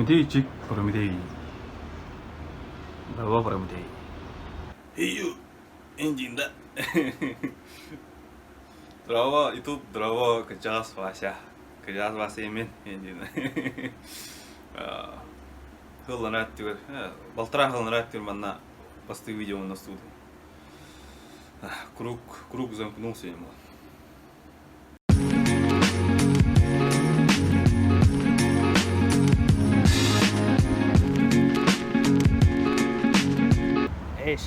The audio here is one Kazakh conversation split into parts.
Прометейчик, Прометей. Давай, Прометей. Ию, Индин, да? Дрова, и тут дрова качалась Вася. Качалась Вася имен, Индин. Хылланаттыр, балтыра хылланаттыр манна посты видео на студии. Круг замкнулся ему. ايش.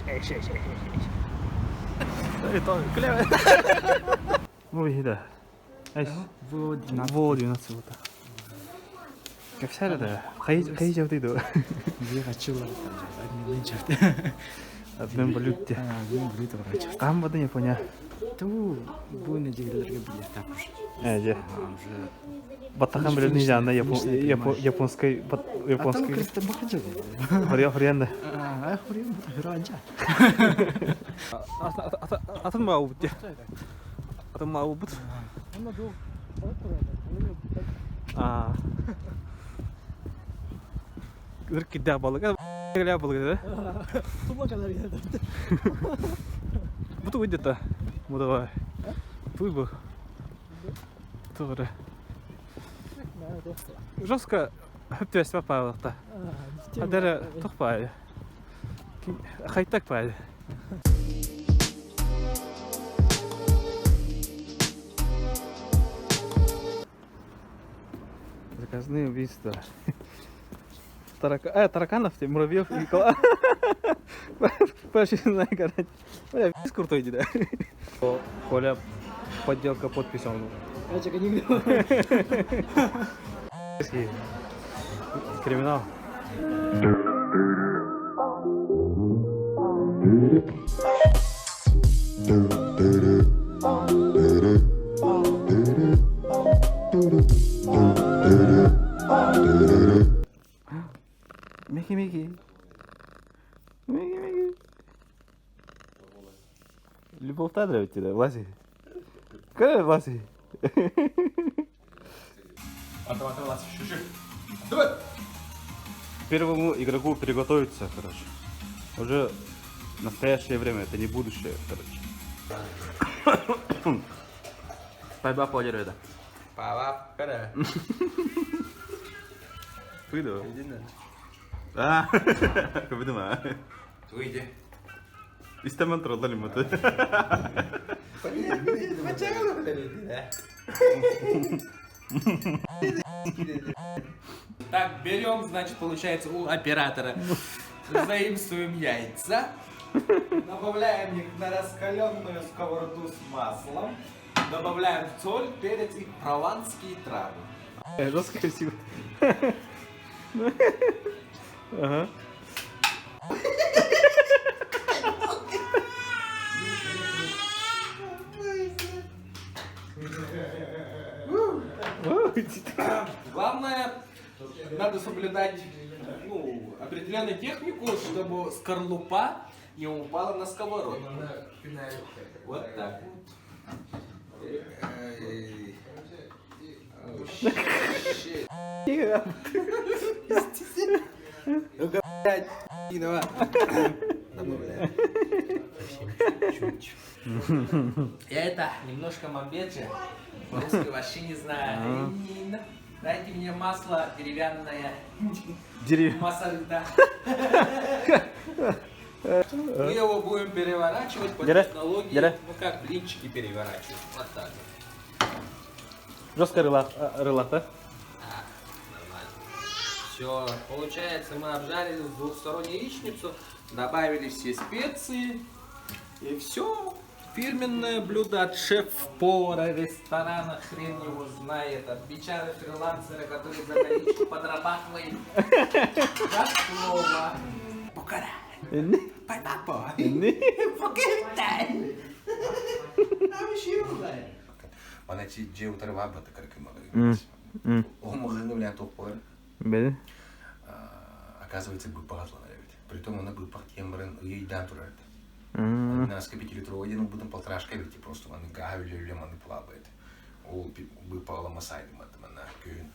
كلام مو هذا ايش فو 12 вот كيف سهل ده خي جودي ده Я хочу одни линчафты. одним блюдте Одни блюда врача. кам воды не поня Ту буйны дегелерге билет тапыш. же Уже батахан блюд не жана японской японский. Кристо бахаджа. хрен Хрен хранжа. атан мау бут атан мау бут кидә балык гелә балык да Тума kadar geldi. бут уйдета бу давай туй бу тугры жестко хөптәс папалыкта адәре тукпай хайтак пай заказные убийства тараканов, муравьев и почти знаю, короче. Бля, пиздец крутой, да. Коля, подделка подписи он. Я чека не видел. Криминал. Мики. Любовь нравится тебе, Вася? Какая Вася? Вася, чуть-чуть. Давай! Первому игроку приготовиться, короче. Уже настоящее время, это не будущее, короче. Пойба подеру это. Пава, кара. Выйду. Иди на. Как думаю? Выйди. İstemem trollarım mı? Так, берем, значит, получается, у оператора. Заимствуем яйца. Добавляем их на раскаленную сковороду с маслом. Добавляем соль, перец и прованские травы. Жестко красиво. Ага. Главное, надо соблюдать определенную технику, чтобы скорлупа не упала на сковородку. Вот так вот. Ну-ка, блядь, я это немножко мамбеджи. По-русски вообще не знаю. Дайте мне масло деревянное. Масло льда. Мы его будем переворачивать по технологии. Ну как блинчики переворачивать. Вот так. Жестко рыла, да? Нормально. Все, получается, мы обжарили двухстороннюю яичницу, добавили все специи. И все. Фирменное блюдо от шеф-повара ресторана, хрен его знает, от бичара-фрилансера, который за наличку подрабатывает. Готово. Покара. Папа. Покитай. Она тебе утрова бата каркима говорит. Он не топор. Беда. Оказывается, был пахло, наверное. Притом она был пахтембрен, ей датурет. На скопитель ну будем полторашка ведь просто он гавили лемон плавает. Ол бы пала масайд матмана кюн.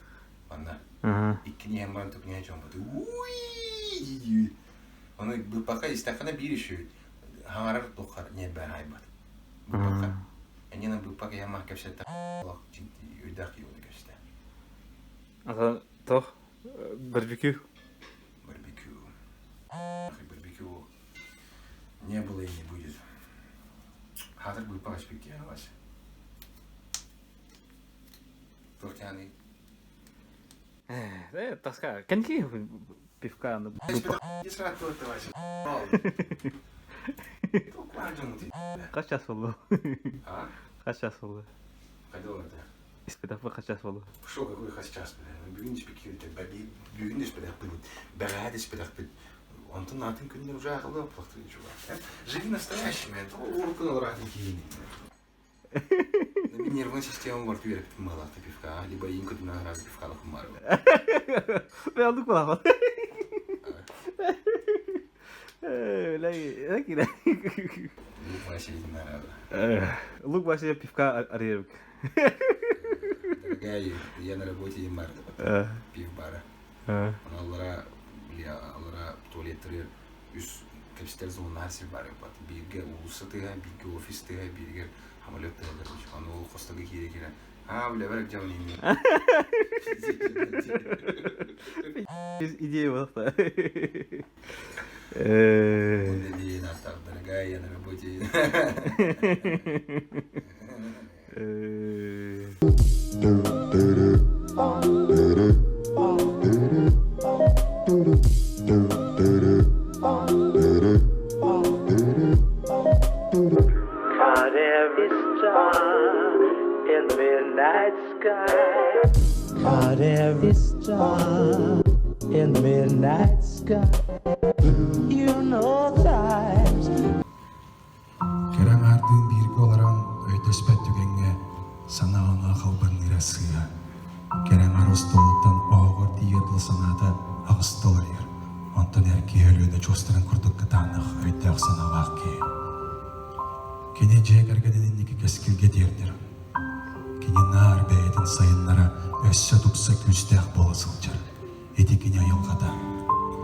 Anna. Ага. İkkini yemran tüküneye çoğunmadı. Uyyy. Onu bu baka istakana bir işi. Hangarar dokar niye ben haybat. Bu baka. Yani bu baka yemek kepse ta. Allah ciddi ödek yolu göster. Ата тох барбекю. Барбекю. Барбекю не было и не будет. Хатır bu baka спик ya var. Tortani. Таска. Коньки пивка. Не сразу это вообще. Çok var canım. Kaç час oldu? А? Kaç час oldu? Когда это? İspitafı kaç час oldu? Что какой сейчас, блин? Бюгин спекирует, бюгин спидах блин. Бегает спидах блин. Он то на тем күнде уже ахлы плохо чувак. Живи настоящим, это уркнул радики. Нервная система может верить в малах пивка, либо инкот на раз пивка на хумару. Ben aldık mı lan? Лаки. Ну, вообще не надо. Лук başlayıp pivka arıyorum. Дорогая, я на работе и март. Пив-бара. Аллара туалеттері үз капситер зонына әрсі бар епат. Бірге ұлысы тыға, бірге офис тыға, бірге хамалет тыға. Аны ол қостығы кейде келі. Бля, бәрік жауын емей. Идея вот так. Он идея настав, дорогая, я на работе. Caught every star in the midnight sky. Caught every star in the midnight sky. You know times. Kerem ardın birgi olaran öйдөспөт түгенге санағана қалбын нирасыға. Kerem аростолуттан оғыр тиетлі санаты ағыстолар ер. Онтан әрке өлөді чостырын күрдік кытанық өйдөк санағақ ке. Кене жек әргенінің некі кескілге дердір. Кене нар бәйдің сайынлара өссі тұпсы күстәқ болысылчыр. Еті кене айылғада.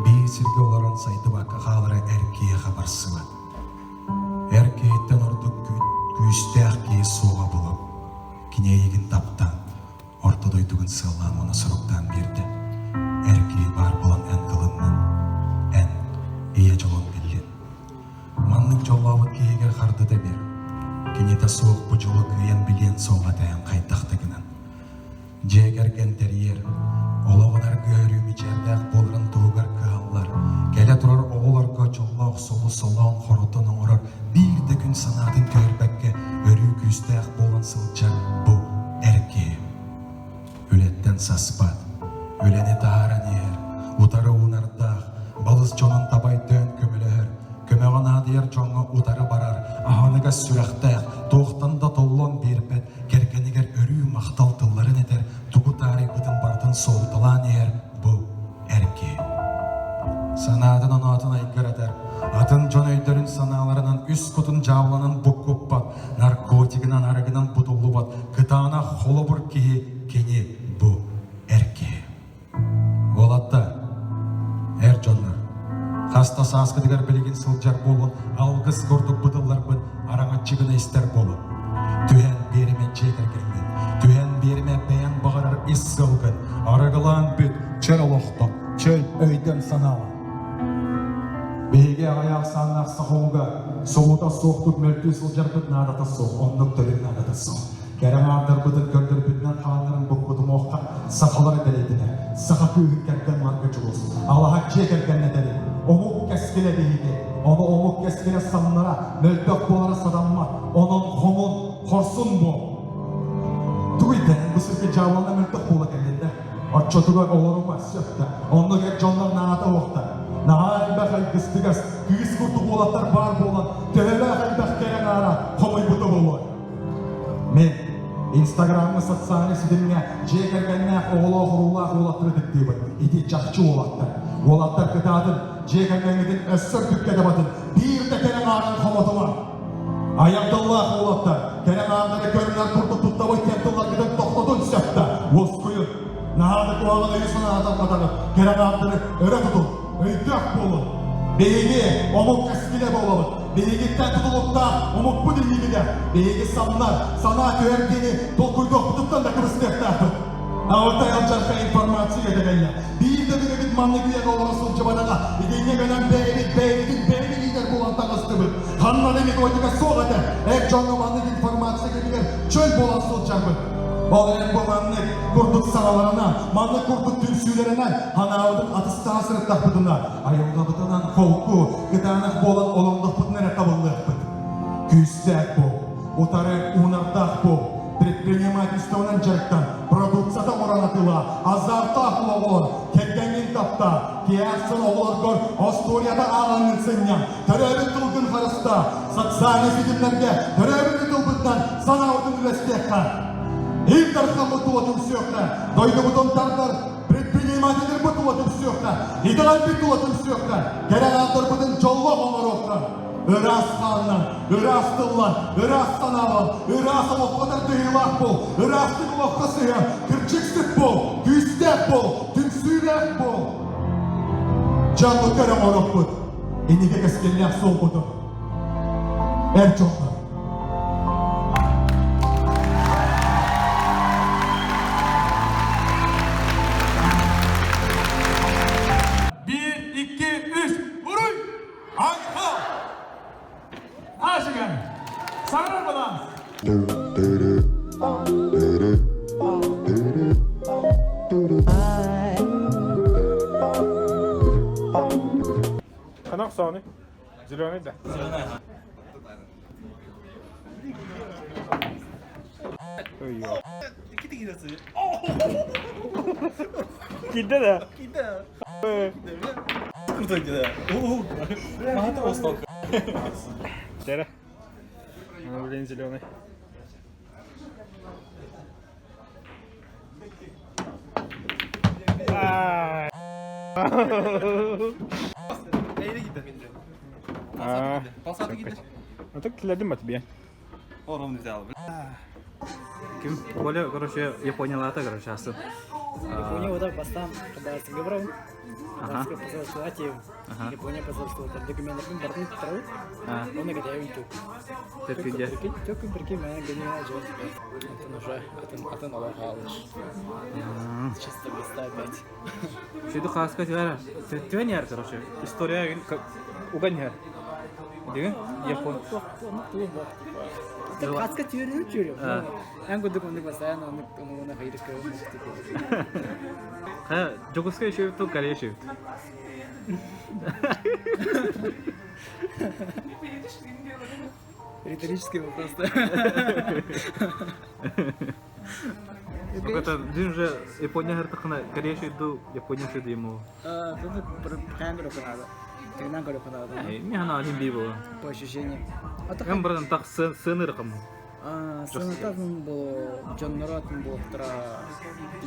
Бей сірге оларын сайды баққа қалыра әркеге қабарсыва. Әркейттен ордық күстәқ кей соға болып. Кене егін таптан, ортадой түгін сылан оны сұрықтан берді. Әркей бар болан ән қылыннан, ән, ие жолын білген. Манның жолауы кейге қарды да бер. Кенета соқ бұ жолы күйен білген соңға тәйін қайдақтығынан. Жегерген дәрьер, олағынар көрімі жердәқ болырын туғар кығалар. Келе тұрар оғыларға жоллауқ солы солауын қорытының ұрар. Бірді күн санатын көрбәкке өрі күстәқ болын сылчар бұ әрке. Өлеттен саспад, өлені тағаран ер, ұтары ұнардақ, балыз жонын табай дөн көмілер. Көмеған адыер жоңы ұтары барар, ағаныға сүрәқтәқ, тоқтанда толлон бербет, керкенігер өрі мақтал тылларын етер, тұғы тарих бұтын бартын солтылан ер, бұ әрке. Санадын атын айгыр әдер, атын жон өйдерін саналарынан үс құтын жавланын бұқ көппат, наркотигінан арығынан бұтылы бат, кытана қолы бұр кейі кене бұ әрке. Оладда, әр жонлар, Хаста саскыдыгар білеген сылжар болын, алғыз көрдік бұдылар бұд, араңа чигіна істер болын. Түйен беріме жегір келген, түйен беріме бәян бағарар іс сылғын, арығылан бүт, чөр олықтық, чөл өйден саналы. Бейге аяқ саннақ сақуға, соғыта соқтық мөлті сылжар бұд надата соқ, онлық төлін надата соқ. Кәрім ағдар бұдын көрдір бұдынан қанырын бұқ бұдым оққа, сақалары дәлейдіне, сақа күйін кәрген марғы жұлыз, Allah'a çekerken ne derim? Omuk keskile değildi. Onu omuk keskile sanlara, möltök boğara sadanma. Onun homun, korsun bu. Duyden, bu sürke cavlanda möltök boğla kendinde. O çotuğa olurum var sökte. Onu gel canlar nağata okta. Nağay bakay kıstıgaz, kıyız kurtu boğlatlar bar boğlan. Tövele akay bakkeyen ara, homuy budu boğuy. Men, Instagram'ı satsağını sidimine, çekerkenine oğla oğurullah oğlattırdık deyip. İdi çakçı oğlatlar. Oğlatlar kıtadın, çekerkenidin össür tükkede batın. Bir de kenen ağrın komodu var. Ayakdallah oğlatlar. Kenen ağrınları görünler kurdu tuttavay kentullar gidip toktadın söpte. Voskuyun. Nahada kuvalı ayısına adamladanı, kerem abdını öre tutun, öydük bulun. Beygi omuk eskile boğalı, beygitten tutulukta omuk bu dinliğine, beygi sanlar, sana tüverdiğini dokuyduk tutuktan da kırısı defterdi. Ağırta yalçarka informasiya edemeyle, bir de bir evit manlı güye olmasın çıbanağa, idinle gelen beylik lider bulantan astıbı. Hanlar evit oyduga soğuk eder, ek canlı manlı informasiya edebilir, çöl bulansın çarpı. Bağlayan bu manlık, kurduk sanalarına, manlık kurduk tümsülerine, hanağıdın atıstan sırıktak bıdına, ayılga bıdınan kolku, gıdanık bolan olunduk bıdınere kabıllık bıd. Küstek bu, utarı unardak bu, предпринимательствоның жарықтан, продукцияда оранатыла, азарта ақылығылыр, келгенген тапта, кияқсын оғылыргор, Асторияда ағанын сыннан, түрәбі тұлғын қарыста, социальный фильмлерге, түрәбі тұлғыдан санаудың үлестеққа. Илдарқа бұтылатын сөққа, дойды бұтын тардар, предпринимателер бұтылатын сөққа, идалай бұтылатын сөққа, керек алдыр бұтын жолға ғалар оққа. Iras kanlan, Iras tıllan, Iras sanalın, Iras avukatır duyulak bol, Iras tılvakka sıyın, kırçıksık bol, güstek bol, tümsüylek bol. Canlı körüm orup bud, enige keskellik sol budur. Erçoklar. Bir, iki, üç, vurun! Harika! Aşıkın! Sanırım buradan! Kanak sağını? Zilvani de. Öyle. Gitti de. Tere. Она, блин, зеленый. Ну так глядим тебе. Коля, короче, Японияларда, короче, асы. Япония вот так бастан хабарсы гыбрау. Ага. Посольство Атиев. Япония посольство документтерин бардын турабы. Оны кетебин түк. Түркийде. Түк прикинь, мен генерал жок. Атын уже атын ала калыш. Чисто места опять. Шуйду хаска тигара. Тюнер, короче. История уганьер. Деген Япон. Так хаска тюрю. Эн году он постоянно он на хайрик типа. Ха, Жогускай шуйду, то Корея шуйду. Риторический вопрос, да? Это дин же Япония гартахна Корея шуйду, Япония шуйду ему. Тут камеру надо. Тренан говорю, надо. Не она один бибо. По ощущениям. Кем братан так сыны раком. Санатар был, Джон Нарат был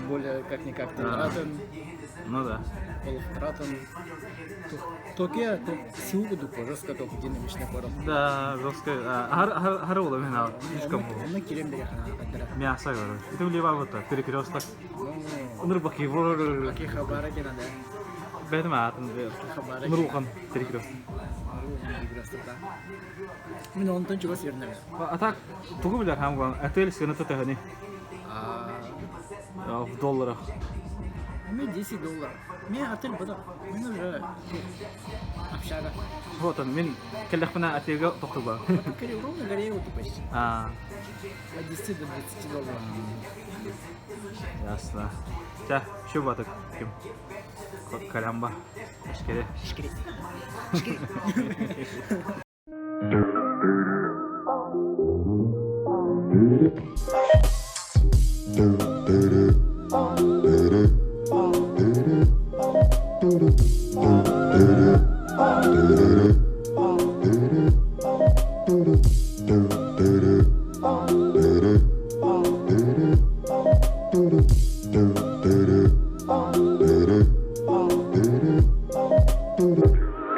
более как-никак толератен. Ну да. Полуторатен. Токия, силу дуку, жестко только динамичный порог. Да, жестко. Харуло меня слишком было. Мы кирем берехана. Мясо, короче. Это влево вот так, перекресток. Нурбаки, Какие хабараки надо? Бедем атом, Нурухан, перекресток. Мен онтон чего свернем. А так, тугу билер хамган, отель сгенета тахани. В долларах. Мне $10. Мне отель бада. Мен уже общага. Вот он, мен келлехпена отельга тохтуба. Скорее, ровно Горееву ты почти. От 10 до $20. Ясно. Ча, şu batık kim? Kalamba. Şekeri. Шкри.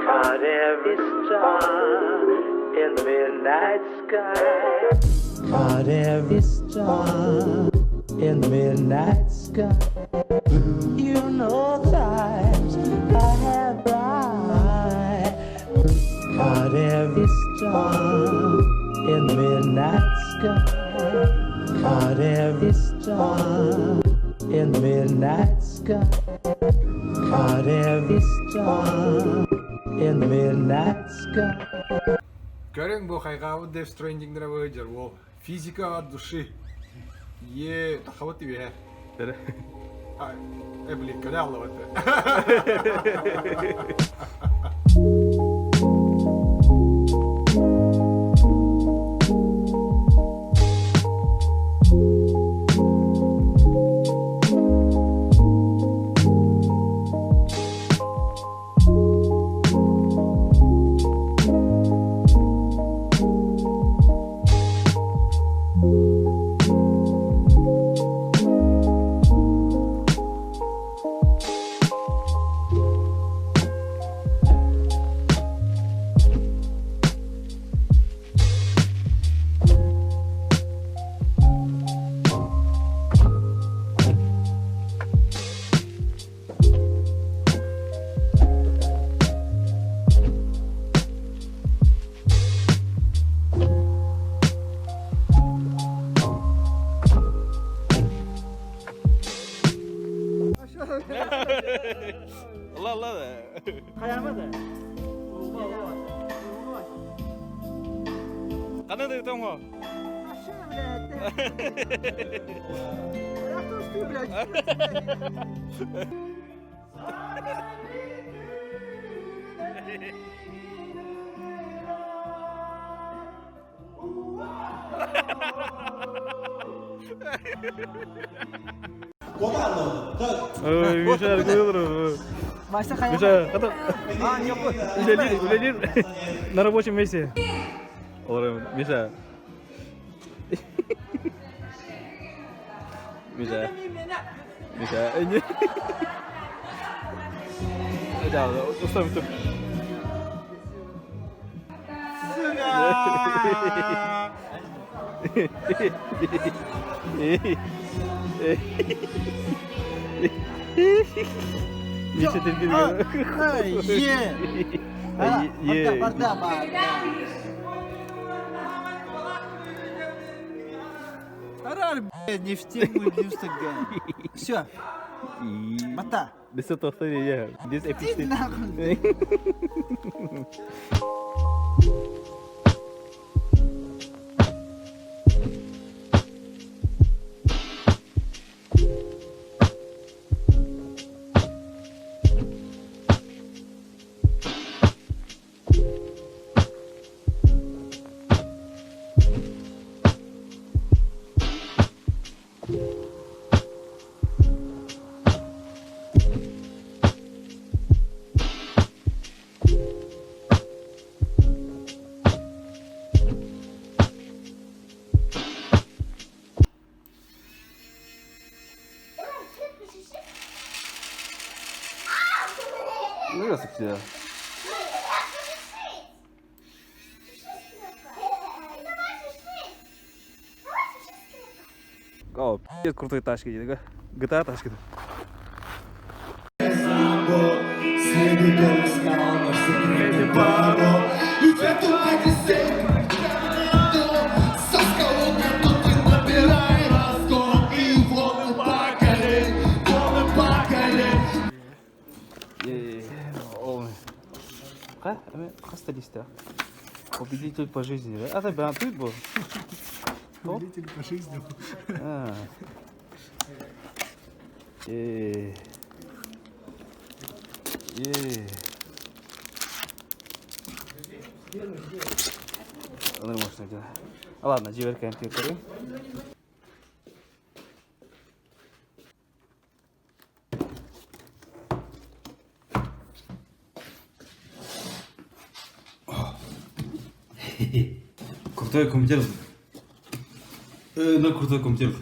Caught every star in the midnight sky. Caught every star in the midnight sky. star in the midnight sky. Caught every star in the midnight sky. Caught every star in the midnight sky. Көрің бұл қайғауы Death Stranding-діна өйдер, ол физика от души. Е, тақабат тебе, Бере. блин, көне аллы бәтті. Allah Allah da. Kayama da. Qanday da o'tang ho? Ой, Миша, говорю. Başta kayama. Миша, улетит на рабочем месте. Ой, Миша. Миша. Миша. Да, оставим тут. Миша, ты Не в тему, не в стакан. Все, мота. This is totally yeah. This episode. Ну, раз у тебя. О, пи***ц крутой тачки, да? GTA тачки. Хасталиста. Победитель по жизни, да? А ты бы тут был? Победитель по жизни. Нормально дело. Ладно, диверкаем перекурим. Крутой компьютер. Крутой компьютер.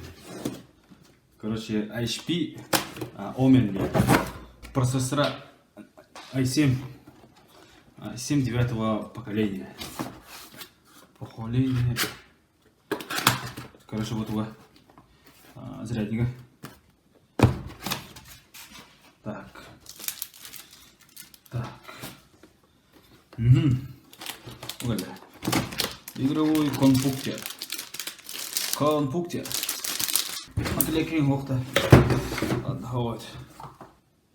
Короче, HP Omen процессора i7 9-го поколения. Короче, вот его зарядника. Так. Угу. Игровой конпуктер. Конпуктер. Отвлекаем вахта. Ладно, вот.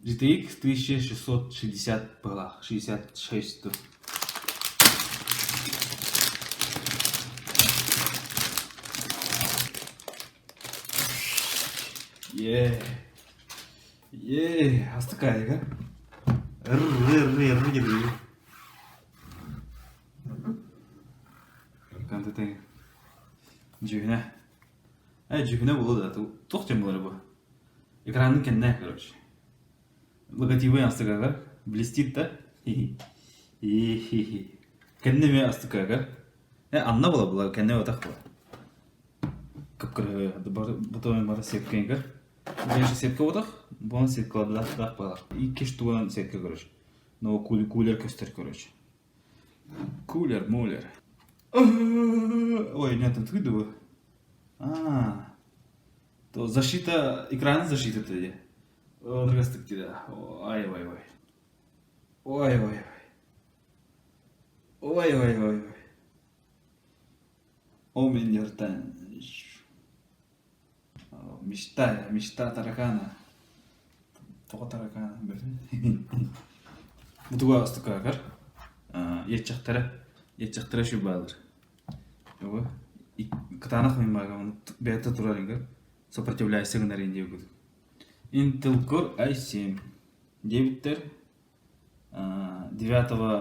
GTX 1660 была. 66 тут. Астакайга. Канты жүгіне. Жүгіне болады. Тоқтен болар бұл. Экранның кенне, короче. Логотипы астакайга. Блестит, да? Кенне ме астакайга. Анна бола бұла, кенне отақ бола. Кып-кірі, бұтымен бары сеткенгі. Бірінші сетка отақ, бұны сеткалады дақ бағалар. И кеш туған сетка, короче. Но кулер көстер, короче. Кулер, молер. Ой, нет, там тыгды бы. То защита, экран защита тоді. Другастык дейді. Ой-ой-ой. Ой-ой-ой. Ой-ой-ой. О, мен ертан. Мечта таракана. Тоға таракана. Бұтыға астыққа қар. Етчақтары шу бағылыр. Кытанақ мен бағамын бәйті тұрарыңғар. Сопротивляйся гынарин деу күді. Intel Core i7. Дебіттер 9-го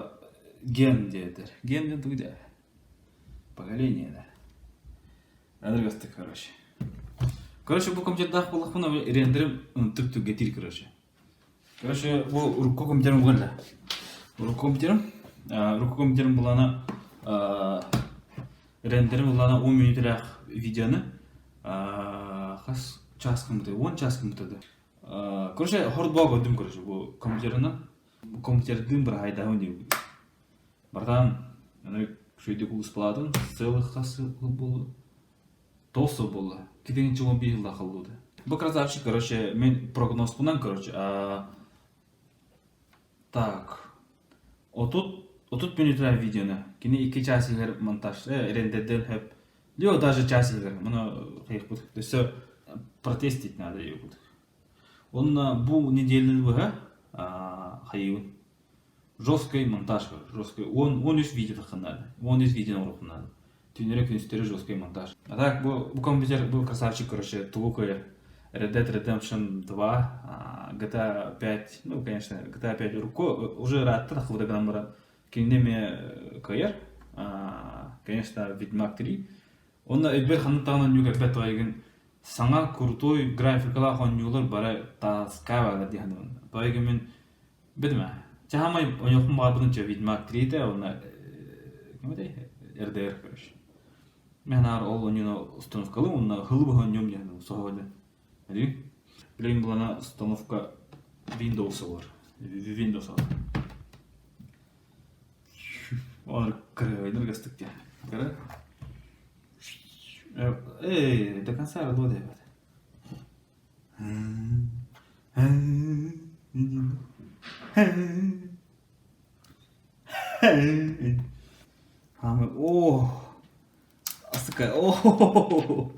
ген дедер. Ген ден түгде. Поколение, да. Адырғастық, короче. Короче, бұл компьютердақ болақпына рендерім түп-түп гетир, короче. Короче, бұл руко компьютерім бұғында. Руко компьютерім бұлана рендерім бұлана 10 минутлақ видеоны қас час кімді, 10 час кімді. Короче, хорд баға өдім, короче, бұл компьютеріні. Бұл компьютердің бір айдауын деу. Бардан, шөйде бұл ұспаладың, целых қасы бұл толсы болды. Кетеген жылын бейілді ақылды. Бұл красавчик, короче, мен прогноз бұнан, короче. Так. Отут минутлар видеоны. Кені 2 час егер монтаж, рендерден хэп. Лео даже час егер. Мұны қайық бұд. То есть протестить надо ей бұд. Он бұл недельный бұға қайығын. Жесткий монтаж, жесткий. Он үш видео надо. Он үш видео надо. Тюнерек институтері жесткий монтаж. А так, бұл компьютер был красавчик, короче, толкая Red Dead Redemption 2, GTA 5, ну, конечно, GTA 5 руко, уже рад так выдагамара. Кинеме КР, конечно, Ведьмак 3. Он эбер ханутана нюга бетвайген саңа крутой графикала хонюлар бара таскава диган. Байген мен бедме. Чахамай онёхм бабын че Ведьмак 3 те она кемде РДР, короче. Менар ол онюно установкалы, он хылбы хонюм диган согоды. Види? Блин, была установка Windows var. Windows var. Он крывайдыр гастык те. Кара? До конца работает. О! Астыка. О!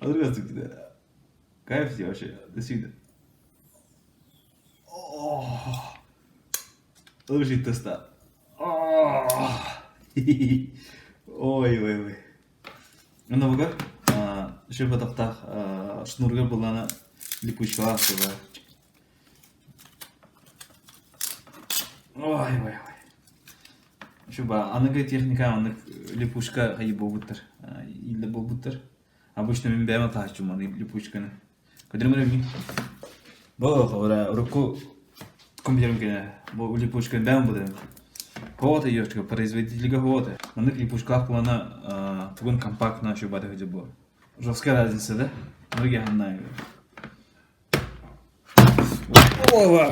Адыргастык те. Кайф те вообще. До свидания. Очень теста. Ой. Ана багар. Şu batakta şnurga bulana lipuşka var. Ой. Şu anıgı техника anık lipuşka hayı bobutter. İlle bobutter. Обычно мен бәйма тахчум аны липучканы. Көдірмірі мен. Бұл руку компьютерім кені. Бұл липучканы бәйма бұды. Хота ешка, производительга хота. Анық липучкалар бұлана түгін компактна şu бады ғыды бұл. Жестко разница, да? Ноги ханна. Ова!